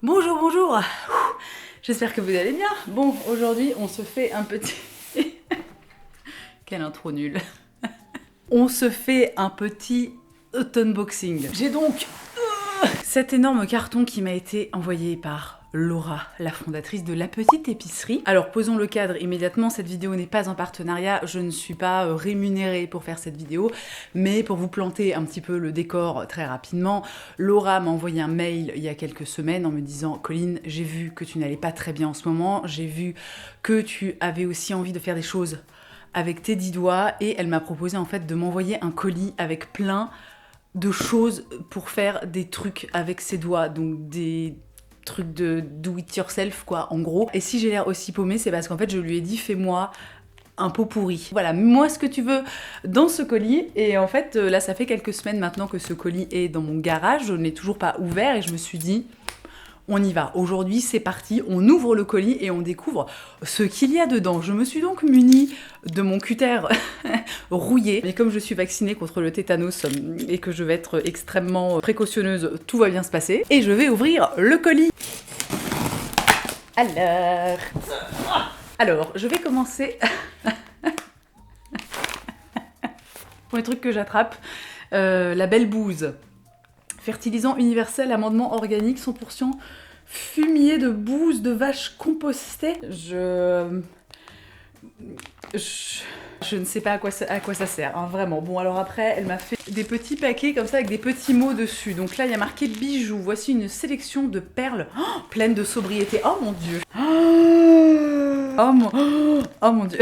Bonjour, bonjour. J'espère que vous allez bien. Bon, aujourd'hui, on se fait un petit... Quelle intro nulle. On se fait un petit unboxing. J'ai donc cet énorme carton qui m'a été envoyé par Laura, la fondatrice de La Petite Épicerie. Alors posons le cadre immédiatement, cette vidéo n'est pas en partenariat, je ne suis pas rémunérée pour faire cette vidéo, mais pour vous planter un petit peu le décor très rapidement, Laura m'a envoyé un mail il y a quelques semaines en me disant « Colline, j'ai vu que tu n'allais pas très bien en ce moment, j'ai vu que tu avais aussi envie de faire des choses avec tes 10 doigts » et elle m'a proposé en fait de m'envoyer un colis avec plein de choses pour faire des trucs avec ses doigts, donc des trucs de do it yourself quoi en gros. Et si j'ai l'air aussi paumée, c'est parce qu'en fait je lui ai dit fais-moi un pot pourri. Voilà, moi ce que tu veux dans ce colis. Et en fait là ça fait quelques semaines maintenant que ce colis est dans mon garage, je ne l'ai toujours pas ouvert et je me suis dit on y va. Aujourd'hui, c'est parti, on ouvre le colis et on découvre ce qu'il y a dedans. Je me suis donc munie de mon cutter rouillé. Mais comme je suis vaccinée contre le tétanos et que je vais être extrêmement précautionneuse, tout va bien se passer. Et je vais ouvrir le colis. Alors, je vais commencer... pour les trucs que j'attrape, la belle bouse. Fertilisant universel, amendement organique, 100% fumier de bouse de vache compostée. Je ne sais pas à quoi ça sert, hein, vraiment. Bon, alors après, elle m'a fait des petits paquets comme ça avec des petits mots dessus. Donc là, il y a marqué bijoux. Voici une sélection de perles pleines de sobriété. Oh mon Dieu. Oh mon Dieu.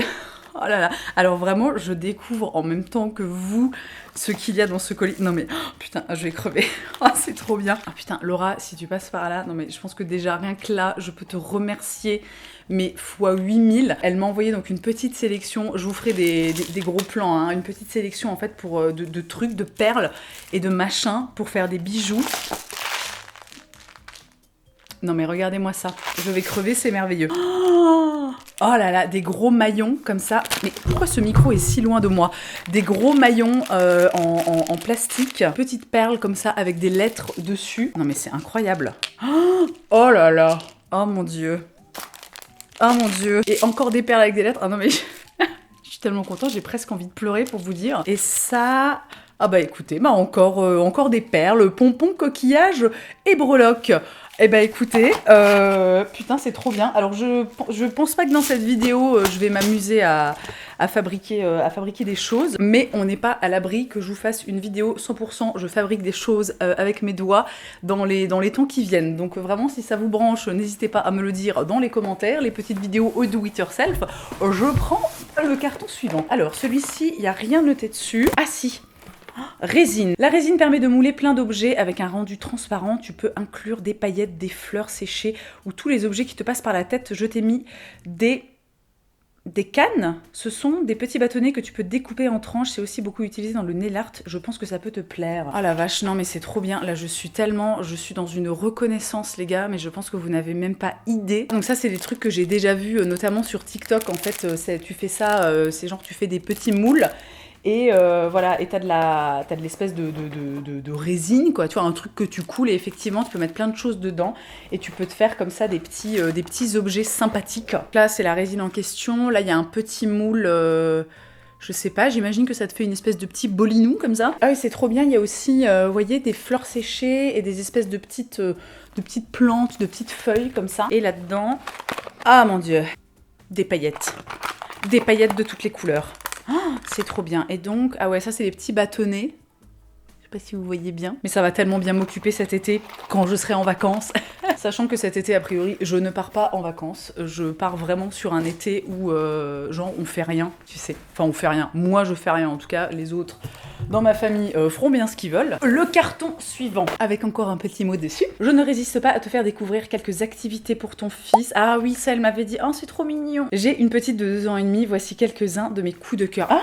Oh là là. Alors vraiment, je découvre en même temps que vous ce qu'il y a dans ce colis. Non mais, putain, je vais crever. Oh, c'est trop bien. Ah putain, Laura, si tu passes par là, non mais je pense que déjà rien que là, je peux te remercier, mais fois 8000. Elle m'a envoyé donc une petite sélection, je vous ferai des gros plans, hein, une petite sélection en fait pour de trucs, de perles et de machins pour faire des bijoux. Non mais regardez-moi ça, je vais crever, c'est merveilleux. Oh là là, des gros maillons comme ça. Mais pourquoi ce micro est si loin de moi? Des gros maillons en plastique. Petites perles comme ça avec des lettres dessus. Non mais c'est incroyable. Oh là là. Oh mon Dieu. Oh mon Dieu. Et encore des perles avec des lettres. Ah non mais je suis tellement contente, j'ai presque envie de pleurer pour vous dire. Et ça... Ah bah écoutez, bah encore des perles, pompons, coquillages et breloques. Eh bah écoutez, putain c'est trop bien. Alors je pense pas que dans cette vidéo je vais m'amuser à fabriquer des choses, mais on n'est pas à l'abri que je vous fasse une vidéo 100% je fabrique des choses avec mes doigts dans les temps qui viennent. Donc vraiment si ça vous branche, n'hésitez pas à me le dire dans les commentaires, les petites vidéos au do it yourself. Je prends le carton suivant. Alors celui-ci, il n'y a rien noté dessus. Ah si. Résine. La résine permet de mouler plein d'objets avec un rendu transparent. Tu peux inclure des paillettes, des fleurs séchées ou tous les objets qui te passent par la tête. Je t'ai mis des cannes. Ce sont des petits bâtonnets que tu peux découper en tranches. C'est aussi beaucoup utilisé dans le nail art. Je pense que ça peut te plaire. Oh la vache, non mais c'est trop bien. Là je suis dans une reconnaissance les gars, mais je pense que vous n'avez même pas idée. Donc ça c'est des trucs que j'ai déjà vus, notamment sur TikTok. En fait, tu fais ça, c'est genre tu fais des petits moules. Et voilà, et t'as de l'espèce de résine, quoi, tu vois, un truc que tu coules et effectivement tu peux mettre plein de choses dedans et tu peux te faire comme ça des petits objets sympathiques. Là c'est la résine en question, là il y a un petit moule, je sais pas, j'imagine que ça te fait une espèce de petit bolinou comme ça. Ah oui c'est trop bien, il y a aussi, vous voyez, des fleurs séchées et des espèces de petites plantes, de petites feuilles comme ça. Et là-dedans, ah mon Dieu, des paillettes de toutes les couleurs. Oh, c'est trop bien. Et donc, ah ouais, ça c'est les petits bâtonnets. Je sais pas si vous voyez bien. Mais ça va tellement bien m'occuper cet été quand je serai en vacances. Sachant que cet été, a priori, je ne pars pas en vacances. Je pars vraiment sur un été où, genre, on fait rien, tu sais. Enfin, on fait rien. Moi, je fais rien. En tout cas, les autres dans ma famille feront bien ce qu'ils veulent. Le carton suivant, avec encore un petit mot dessus. Je ne résiste pas à te faire découvrir quelques activités pour ton fils. Ah oui, ça, elle m'avait dit. Oh, c'est trop mignon. J'ai une petite de 2 ans et demi. Voici quelques-uns de mes coups de cœur. Ah,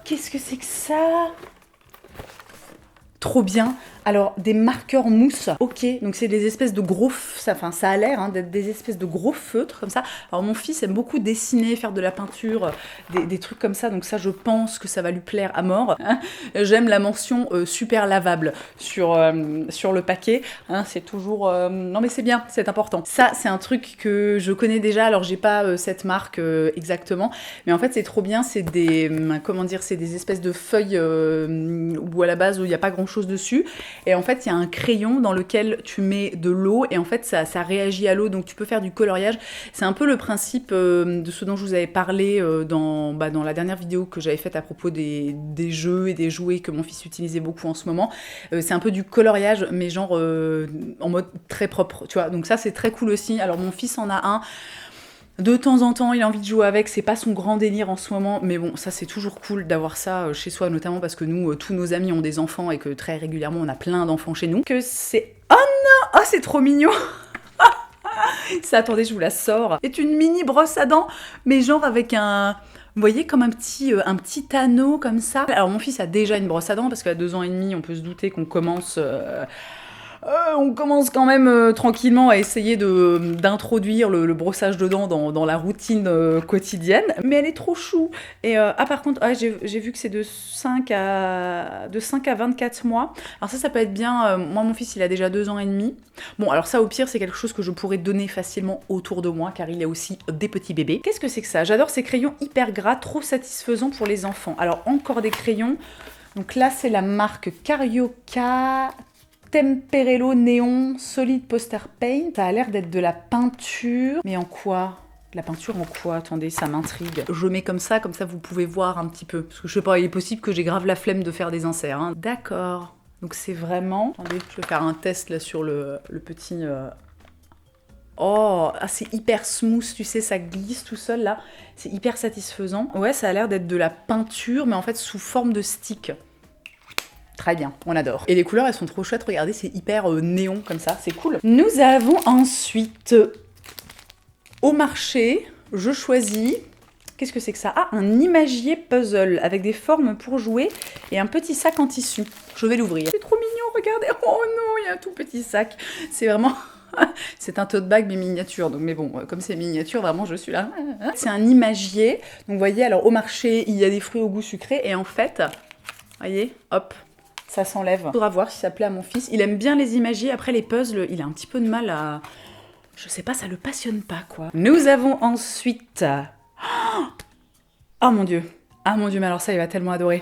qu'est-ce que c'est que ça? Trop bien, Alors, des marqueurs mousse, ok, donc c'est des espèces de gros, ça a l'air hein, d'être des espèces de gros feutres comme ça. Alors mon fils aime beaucoup dessiner, faire de la peinture, des trucs comme ça, donc ça je pense que ça va lui plaire à mort. J'aime la mention super lavable sur le paquet, hein, c'est toujours... Non mais c'est bien, c'est important. Ça c'est un truc que je connais déjà, alors j'ai pas cette marque exactement, mais en fait c'est trop bien, c'est des... comment dire, c'est des espèces de feuilles où à la base où il n'y a pas grand chose dessus. Et en fait, il y a un crayon dans lequel tu mets de l'eau et en fait, ça réagit à l'eau, donc tu peux faire du coloriage. C'est un peu le principe de ce dont je vous avais parlé dans la dernière vidéo que j'avais faite à propos des jeux et des jouets que mon fils utilisait beaucoup en ce moment. C'est un peu du coloriage, mais genre en mode très propre, tu vois. Donc ça, c'est très cool aussi. Alors, mon fils en a un. De temps en temps, il a envie de jouer avec, c'est pas son grand délire en ce moment, mais bon, ça c'est toujours cool d'avoir ça chez soi, notamment parce que nous, tous nos amis ont des enfants et que très régulièrement on a plein d'enfants chez nous. Que c'est... Oh non! Oh, c'est trop mignon! Ça, attendez, je vous la sors. C'est une mini brosse à dents, mais genre avec un... Vous voyez, comme un petit anneau comme ça. Alors mon fils a déjà une brosse à dents, parce qu'à 2 ans et demi, on peut se douter qu'on commence... on commence quand même tranquillement à essayer d'introduire le brossage de dents dans la routine quotidienne, mais elle est trop chou. Et par contre, j'ai vu que c'est de 5 à 24 mois. Alors ça peut être bien. Moi, mon fils, il a déjà 2 ans et demi. Bon, alors ça, au pire, c'est quelque chose que je pourrais donner facilement autour de moi, car il a aussi des petits bébés. Qu'est-ce que c'est que ça? J'adore ces crayons hyper gras, trop satisfaisants pour les enfants. Alors, encore des crayons. Donc là, c'est la marque Carioca Temperello Néon Solid Poster Paint. Ça a l'air d'être de la peinture. Mais en quoi? De la peinture en quoi? Attendez, ça m'intrigue. Je mets comme ça vous pouvez voir un petit peu. Parce que je sais pas, il est possible que j'ai grave la flemme de faire des inserts. Hein. D'accord. Donc c'est vraiment... Attendez, je vais faire un test là sur le petit... Oh, c'est hyper smooth, tu sais, ça glisse tout seul là. C'est hyper satisfaisant. Ouais, ça a l'air d'être de la peinture, mais en fait sous forme de stick. Très bien, on adore. Et les couleurs, elles sont trop chouettes, regardez, c'est hyper néon comme ça, c'est cool. Nous avons ensuite, au marché, je choisis... Qu'est-ce que c'est que ça? Ah, un imagier puzzle avec des formes pour jouer et un petit sac en tissu. Je vais l'ouvrir. C'est trop mignon, regardez. Oh non, il y a un tout petit sac. C'est vraiment... c'est un tote bag mais miniature, donc mais bon, comme c'est miniature, vraiment je suis là. C'est un imagier, donc vous voyez, alors au marché, il y a des fruits au goût sucré, et en fait, voyez, hop, ça s'enlève. Faudra voir si ça plaît à mon fils. Il aime bien les imagiers, après les puzzles, il a un petit peu de mal à... Je sais pas, ça le passionne pas, quoi. Nous avons ensuite... Oh mon dieu, mais alors ça, il va tellement adorer.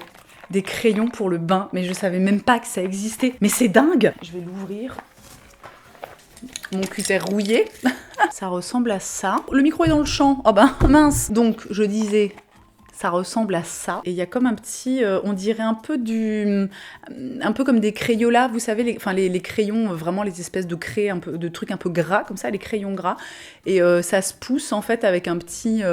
Des crayons pour le bain, mais je savais même pas que ça existait. Mais c'est dingue! Je vais l'ouvrir. Mon cutter rouillé. Ça ressemble à ça. Le micro est dans le champ. Oh ben mince. Donc je disais, ça ressemble à ça. Et il y a comme un petit, on dirait un peu comme des Crayolas, vous savez, les crayons, vraiment les espèces de craies, un peu de trucs un peu gras comme ça, les crayons gras. Et ça se pousse en fait avec un petit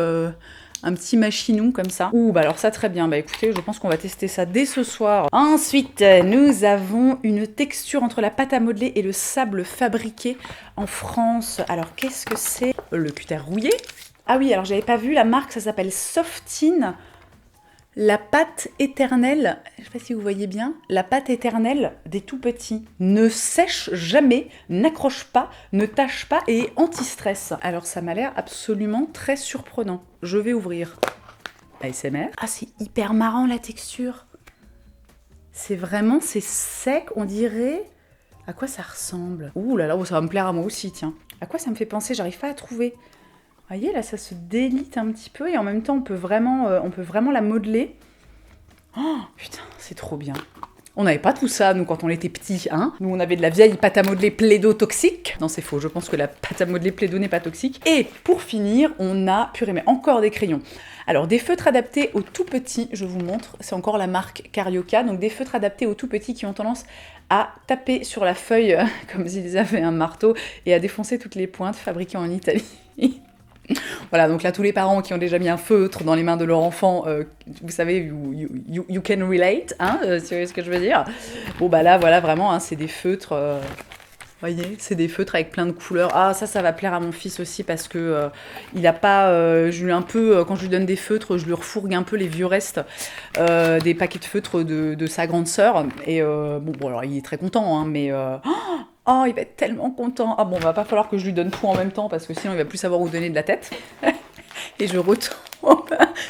machinou comme ça. Ouh, bah alors ça très bien. Bah écoutez, je pense qu'on va tester ça dès ce soir. Ensuite, nous avons une texture entre la pâte à modeler et le sable fabriqué en France. Alors qu'est-ce que c'est? Le cutter rouillé. Ah oui, alors j'avais pas vu la marque, ça s'appelle Softine. La pâte éternelle, je sais pas si vous voyez bien, la pâte éternelle des tout petits. Ne sèche jamais, n'accroche pas, ne tâche pas et est anti-stress. Alors ça m'a l'air absolument très surprenant. Je vais ouvrir. ASMR. Ah, c'est hyper marrant la texture. C'est sec, on dirait... À quoi ça ressemble? Ouh là là, ça va me plaire à moi aussi, tiens. À quoi ça me fait penser? J'arrive pas à trouver. Vous voyez, là, ça se délite un petit peu et en même temps, on peut vraiment la modeler. Oh, putain, c'est trop bien. On n'avait pas tout ça, nous, quand on était petits, hein. Nous, on avait de la vieille pâte à modeler Plaido toxique. Non, c'est faux, je pense que la pâte à modeler Plaido n'est pas toxique. Et pour finir, on a, purée, mais encore des crayons. Alors, des feutres adaptés aux tout petits, je vous montre, c'est encore la marque Carioca. Donc, des feutres adaptés aux tout petits qui ont tendance à taper sur la feuille comme s'ils avaient un marteau et à défoncer toutes les pointes, fabriquées en Italie. Voilà, donc là, tous les parents qui ont déjà mis un feutre dans les mains de leur enfant, vous savez, you can relate, hein, c'est ce que je veux dire. Bon, bah là, voilà, vraiment, hein, c'est des feutres Voyez, c'est des feutres avec plein de couleurs. Ah, ça va plaire à mon fils aussi parce que il a pas. Je lui un peu, quand je lui donne des feutres, je lui refourgue un peu les vieux restes des paquets de feutres de sa grande sœur. Et bon, alors il est très content, hein, mais oh, il va être tellement content. Ah bon, va pas falloir que je lui donne tout en même temps parce que sinon il va plus savoir où donner de la tête. Et je retourne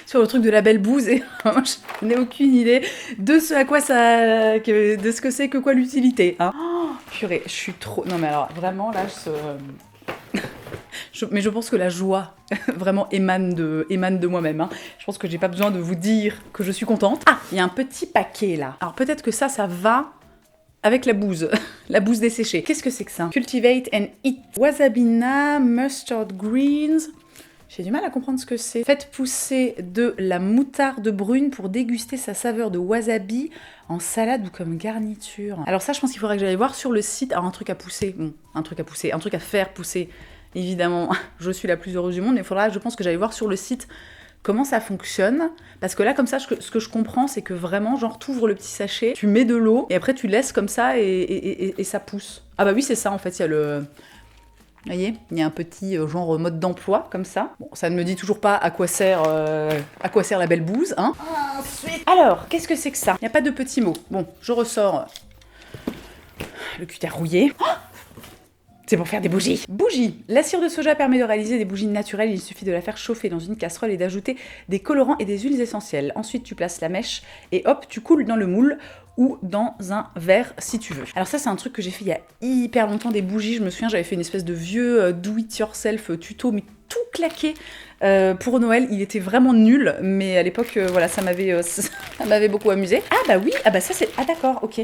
sur le truc de la belle bouse et je n'ai aucune idée de ce à quoi ça, de ce que c'est que quoi l'utilité. Hein. Oh, purée, je suis trop. Non mais alors vraiment là, mais je pense que la joie vraiment émane de moi-même. Hein. Je pense que j'ai pas besoin de vous dire que je suis contente. Ah, il y a un petit paquet là. Alors peut-être que ça va avec la bouse, la bouse desséchée. Qu'est-ce que c'est que ça? Cultivate and eat. Wasabina, mustard greens. J'ai du mal à comprendre ce que c'est. Faites pousser de la moutarde brune pour déguster sa saveur de wasabi en salade ou comme garniture. Alors ça, je pense qu'il faudrait que j'aille voir sur le site. Alors un truc à pousser, bon, un truc à faire pousser. Évidemment, je suis la plus heureuse du monde, mais il faudra, je pense que j'aille voir sur le site comment ça fonctionne. Parce que là, comme ça, ce que je comprends, c'est que vraiment, genre, t'ouvres le petit sachet, tu mets de l'eau, et après tu laisses comme ça et ça pousse. Ah bah oui, c'est ça, en fait, il y a le... Vous voyez, il y a un petit genre mode d'emploi comme ça. Bon, ça ne me dit toujours pas à quoi sert la belle bouse, hein. Ensuite, alors, qu'est-ce que c'est que ça? Il n'y a pas de petits mots. Bon, je ressors le cutter rouillé. Oh, c'est pour faire des bougies. Bougies. La cire de soja permet de réaliser des bougies naturelles. Il suffit de la faire chauffer dans une casserole et d'ajouter des colorants et des huiles essentielles. Ensuite, tu places la mèche et hop, tu coules dans le moule ou dans un verre si tu veux. Alors ça, c'est un truc que j'ai fait il y a hyper longtemps, des bougies. Je me souviens, j'avais fait une espèce de vieux do-it-yourself tuto, mais tout claqué pour Noël. Il était vraiment nul, mais à l'époque, voilà, ça m'avait beaucoup amusé. Ah bah oui, ah bah ça c'est... Ah d'accord, ok.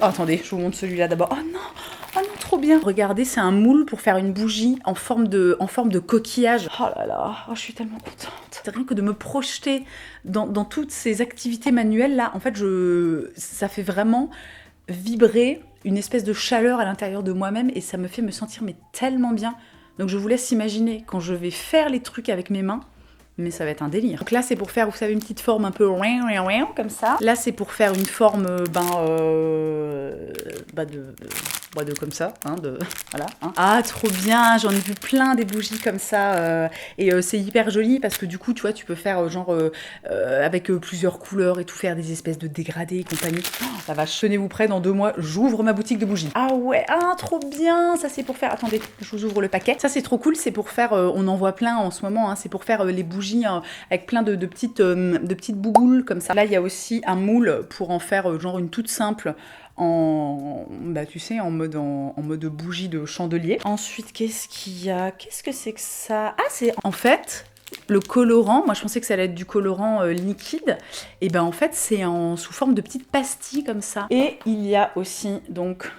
Oh, attendez, je vous montre celui-là d'abord. Oh non, trop bien. Regardez, c'est un moule pour faire une bougie en forme de coquillage. Oh là là, oh, je suis tellement contente. C'est rien que de me projeter dans toutes ces activités manuelles là. En fait, ça fait vraiment vibrer une espèce de chaleur à l'intérieur de moi-même et ça me fait me sentir mais tellement bien. Donc je vous laisse imaginer quand je vais faire les trucs avec mes mains. Mais ça va être un délire. Donc là, c'est pour faire, vous savez, une petite forme un peu comme ça. Là, c'est pour faire une forme, comme ça, hein, voilà. Hein. Ah, trop bien, j'en ai vu plein des bougies comme ça, et c'est hyper joli parce que du coup, tu vois, tu peux faire avec plusieurs couleurs et tout, faire des espèces de dégradés et compagnie. Oh, la vache, tenez-vous prêts, dans 2 mois, j'ouvre ma boutique de bougies. Ah ouais, ah, trop bien, ça c'est pour faire, attendez, je vous ouvre le paquet. Ça c'est trop cool, c'est pour faire, on en voit plein en ce moment, hein, c'est pour faire les bougies avec plein de petites bouboules comme ça. Là, il y a aussi un moule pour en faire genre une toute simple tu sais, en mode bougie de chandelier. Ensuite, qu'est-ce qu'il y a? Qu'est-ce que c'est que ça? Ah, c'est en fait le colorant. Moi, je pensais que ça allait être du colorant liquide. Et ben en fait, c'est sous forme de petites pastilles comme ça. Et il y a aussi donc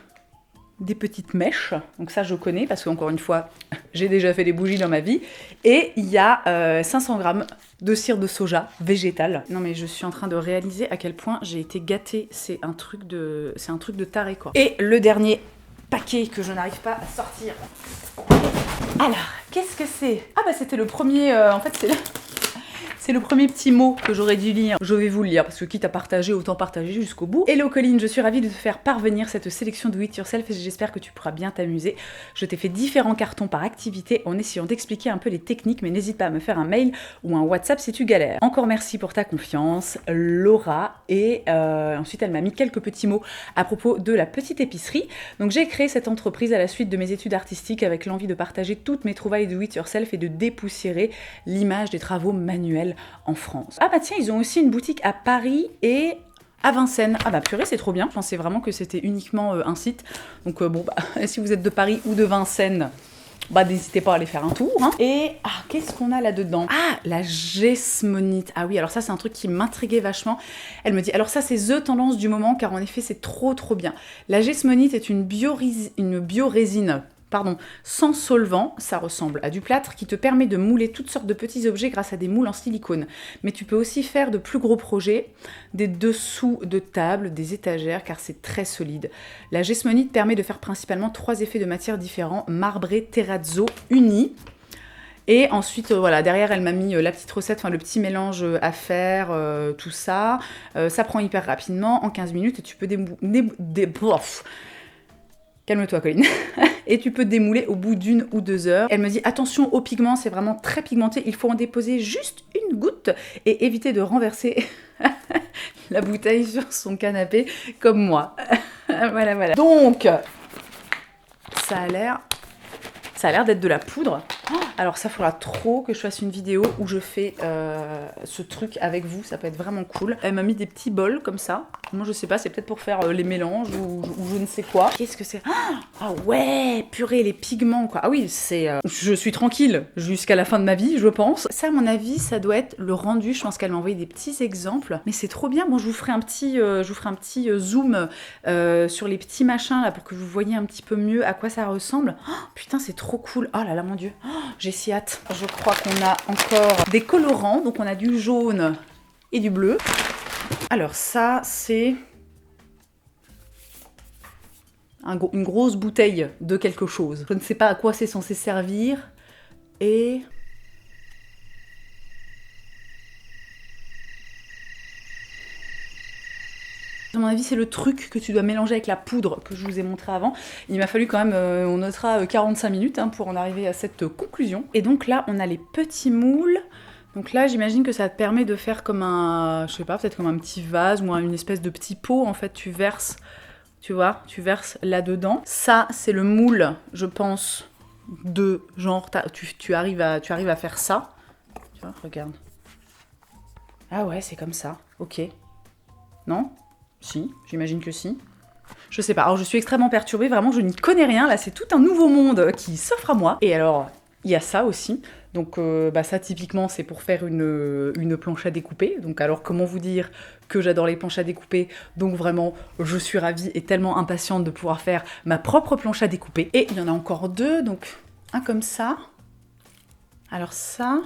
des petites mèches, donc ça je connais parce qu'encore une fois j'ai déjà fait des bougies dans ma vie, et il y a 500 grammes de cire de soja végétale. Non mais je suis en train de réaliser à quel point j'ai été gâtée, c'est un truc de taré quoi. Et le dernier paquet que je n'arrive pas à sortir. Alors, qu'est-ce que c'est? Ah bah c'était le premier, en fait c'est le premier petit mot que j'aurais dû lire. Je vais vous le lire, parce que quitte à partager, autant partager jusqu'au bout. Hello Colline, je suis ravie de te faire parvenir cette sélection Do It Yourself et j'espère que tu pourras bien t'amuser. Je t'ai fait différents cartons par activité en essayant d'expliquer un peu les techniques, mais n'hésite pas à me faire un mail ou un WhatsApp si tu galères. Encore merci pour ta confiance, Laura. Et ensuite, elle m'a mis quelques petits mots à propos de la petite épicerie. Donc j'ai créé cette entreprise à la suite de mes études artistiques avec l'envie de partager toutes mes trouvailles Do It Yourself et de dépoussiérer l'image des travaux manuels en France. Ah bah tiens, ils ont aussi une boutique à Paris et à Vincennes. Ah bah purée, c'est trop bien. Je pensais vraiment que c'était uniquement un site. Donc si vous êtes de Paris ou de Vincennes, n'hésitez pas à aller faire un tour. Hein. Et qu'est-ce qu'on a là-dedans? Ah, la gesmonite. Ah oui, alors ça c'est un truc qui m'intriguait vachement. Elle me dit, alors ça c'est the tendance du moment car en effet c'est trop bien. La gesmonite est une biorésine sans solvant, ça ressemble à du plâtre, qui te permet de mouler toutes sortes de petits objets grâce à des moules en silicone. Mais tu peux aussi faire de plus gros projets, des dessous de table, des étagères, car c'est très solide. La gesmonite permet de faire principalement 3 effets de matière différents, marbré, terrazzo, unis. Et ensuite, derrière, elle m'a mis la petite recette, le petit mélange à faire, tout ça. Ça prend hyper rapidement, en 15 minutes, et tu peux Calme-toi, Colline. Et tu peux démouler au bout d'1 ou 2 heures. Elle me dit attention aux pigments, c'est vraiment très pigmenté, il faut en déposer juste une goutte et éviter de renverser la bouteille sur son canapé comme moi. Voilà. Donc, ça a l'air d'être de la poudre. Alors ça, faudra trop que je fasse une vidéo où je fais ce truc avec vous, ça peut être vraiment cool. Elle m'a mis des petits bols comme ça. Moi je sais pas, c'est peut-être pour faire les mélanges ou je ne sais quoi. Qu'est-ce que c'est? Ah ouais, purée, les pigments quoi. Ah oui, c'est... je suis tranquille jusqu'à la fin de ma vie, je pense. Ça, à mon avis, ça doit être le rendu. Je pense qu'elle m'a envoyé des petits exemples. Mais c'est trop bien. Bon, je vous ferai un petit, zoom sur les petits machins là pour que vous voyez un petit peu mieux à quoi ça ressemble. Oh, putain, c'est trop cool. Oh là là, mon Dieu. Oh, j'ai si hâte. Je crois qu'on a encore des colorants. Donc on a du jaune et du bleu. Alors ça, c'est une grosse bouteille de quelque chose. Je ne sais pas à quoi c'est censé servir. Et... à mon avis, c'est le truc que tu dois mélanger avec la poudre que je vous ai montré avant. Il m'a fallu quand même, on notera 45 minutes pour en arriver à cette conclusion. Et donc là, on a les petits moules. Donc là, j'imagine que ça te permet de faire comme un, je sais pas, peut-être comme un petit vase ou une espèce de petit pot. En fait, tu verses, tu vois, tu verses là-dedans. Ça, c'est le moule, je pense, de genre, tu arrives à faire ça. Tu vois, regarde. Ah ouais, c'est comme ça. Ok. Non ? Si, j'imagine que si. Je sais pas, alors je suis extrêmement perturbée, vraiment je n'y connais rien, là c'est tout un nouveau monde qui s'offre à moi. Et alors, il y a ça aussi, donc ça typiquement c'est pour faire une planche à découper, donc alors comment vous dire que j'adore les planches à découper, donc vraiment je suis ravie et tellement impatiente de pouvoir faire ma propre planche à découper. Et il y en a encore deux, donc un comme ça, alors ça...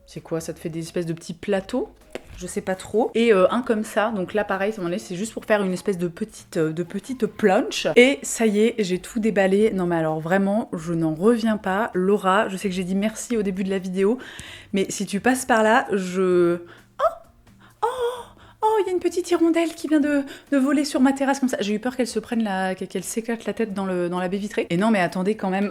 c'est quoi? Ça te fait des espèces de petits plateaux? Je sais pas trop. Et un comme ça, donc là pareil, c'est juste pour faire une espèce de petite planche. Et ça y est, j'ai tout déballé. Non mais alors vraiment, je n'en reviens pas. Laura, je sais que j'ai dit merci au début de la vidéo, mais si tu passes par là, Oh, il y a une petite hirondelle qui vient de voler sur ma terrasse comme ça. J'ai eu peur qu'elle se prenne qu'elle s'éclate la tête dans la baie vitrée. Et non mais attendez quand même.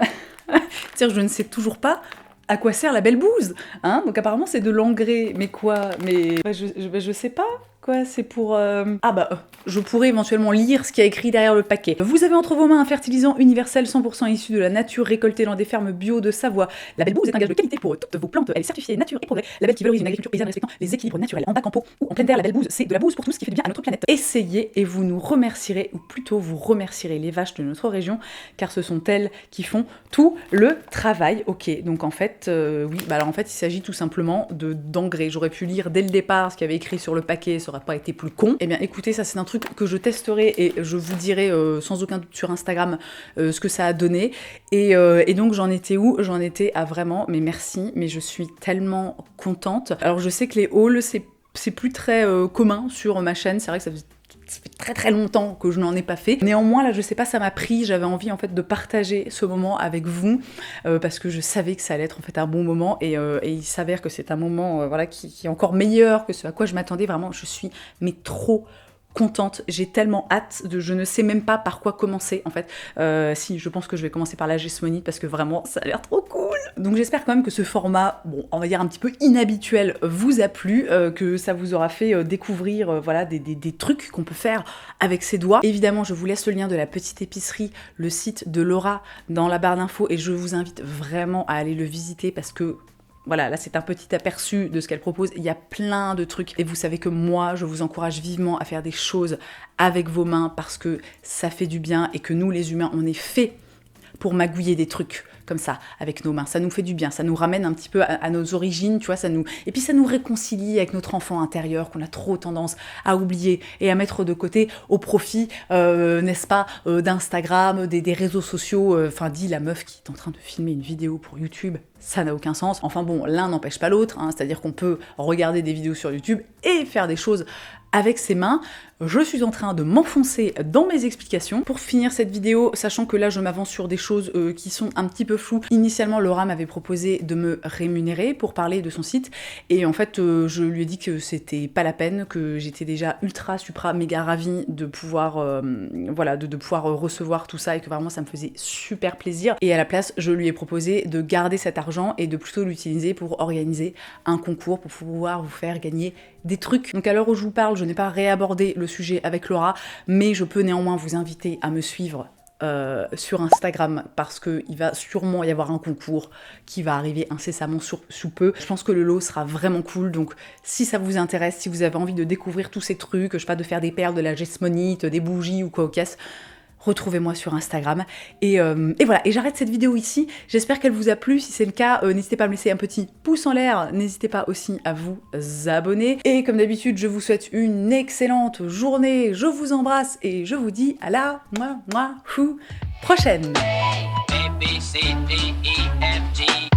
C'est-à-dire, je ne sais toujours pas à quoi sert la belle bouse, hein? Donc apparemment c'est de l'engrais, mais quoi? Mais je sais pas, quoi, c'est pour... je pourrais éventuellement lire ce qu'il y a écrit derrière le paquet. Vous avez entre vos mains un fertilisant universel 100% issu de la nature, récolté dans des fermes bio de Savoie. La belle bouse est un gage de qualité pour toutes vos plantes, elle est certifiée nature et progrès, label qui valorise une agriculture paysanne respectant les équilibres naturels en bac en pot ou en pleine terre. La belle bouse, c'est de la bouse pour tout ce qui fait du bien à notre planète. Essayez et vous nous remercierez, ou plutôt vous remercierez les vaches de notre région, car ce sont elles qui font tout le travail. Ok, donc en fait, oui, alors en fait il s'agit tout simplement d'engrais. J'aurais pu lire dès le départ ce qu'il y avait écrit sur le paquet, ça aurait pas été plus con. Eh bien écoutez, ça c'est un truc que je testerai et je vous dirai sans aucun doute sur Instagram ce que ça a donné. Et donc j'en étais où? J'en étais à vraiment, mais merci, mais je suis tellement contente. Alors je sais que les hauls, c'est plus très commun sur ma chaîne, c'est vrai que ça fait très très longtemps que je n'en ai pas fait. Néanmoins, là, je sais pas, ça m'a pris, j'avais envie en fait de partager ce moment avec vous, parce que je savais que ça allait être en fait un bon moment, et il s'avère que c'est un moment voilà, qui est encore meilleur que ce à quoi je m'attendais. Vraiment, je suis mais trop contente, j'ai tellement hâte, je ne sais même pas par quoi commencer en fait. Si, je pense que je vais commencer par la Gesmonite parce que vraiment ça a l'air trop cool. Donc j'espère quand même que ce format, bon, on va dire un petit peu inhabituel, vous a plu, que ça vous aura fait découvrir voilà, des trucs qu'on peut faire avec ses doigts. Évidemment, je vous laisse le lien de la petite épicerie, le site de Laura dans la barre d'infos, et je vous invite vraiment à aller le visiter parce que voilà, là c'est un petit aperçu de ce qu'elle propose, il y a plein de trucs et vous savez que moi je vous encourage vivement à faire des choses avec vos mains parce que ça fait du bien et que nous les humains on est fait pour magouiller des trucs comme ça avec nos mains, ça nous fait du bien, ça nous ramène un petit peu à nos origines, tu vois, et puis ça nous réconcilie avec notre enfant intérieur qu'on a trop tendance à oublier et à mettre de côté au profit, n'est-ce pas, d'Instagram, des réseaux sociaux, dit la meuf qui est en train de filmer une vidéo pour YouTube, ça n'a aucun sens. Enfin bon, l'un n'empêche pas l'autre, hein, c'est-à-dire qu'on peut regarder des vidéos sur YouTube et faire des choses avec ses mains. je suis en train de m'enfoncer dans mes explications. Pour finir cette vidéo, sachant que là je m'avance sur des choses qui sont un petit peu floues, initialement Laura m'avait proposé de me rémunérer pour parler de son site, et en fait je lui ai dit que c'était pas la peine, que j'étais déjà ultra, supra, méga ravie de pouvoir, voilà, de pouvoir recevoir tout ça, et que vraiment ça me faisait super plaisir. Et à la place, je lui ai proposé de garder cet argent et de plutôt l'utiliser pour organiser un concours pour pouvoir vous faire gagner des trucs. Donc à l'heure où je vous parle, je n'ai pas réabordé le sujet avec Laura, mais je peux néanmoins vous inviter à me suivre sur Instagram, parce qu'il va sûrement y avoir un concours qui va arriver incessamment sous peu. Je pense que le lot sera vraiment cool, donc si ça vous intéresse, si vous avez envie de découvrir tous ces trucs, je sais pas, de faire des perles, de la gesmonite, des bougies ou quoi au caisse, retrouvez-moi sur Instagram. Et voilà, et j'arrête cette vidéo ici. J'espère qu'elle vous a plu. Si c'est le cas, n'hésitez pas à me laisser un petit pouce en l'air. N'hésitez pas aussi à vous abonner. Et comme d'habitude, je vous souhaite une excellente journée. Je vous embrasse et je vous dis à la prochaine. A, B, C, D, E, F, G.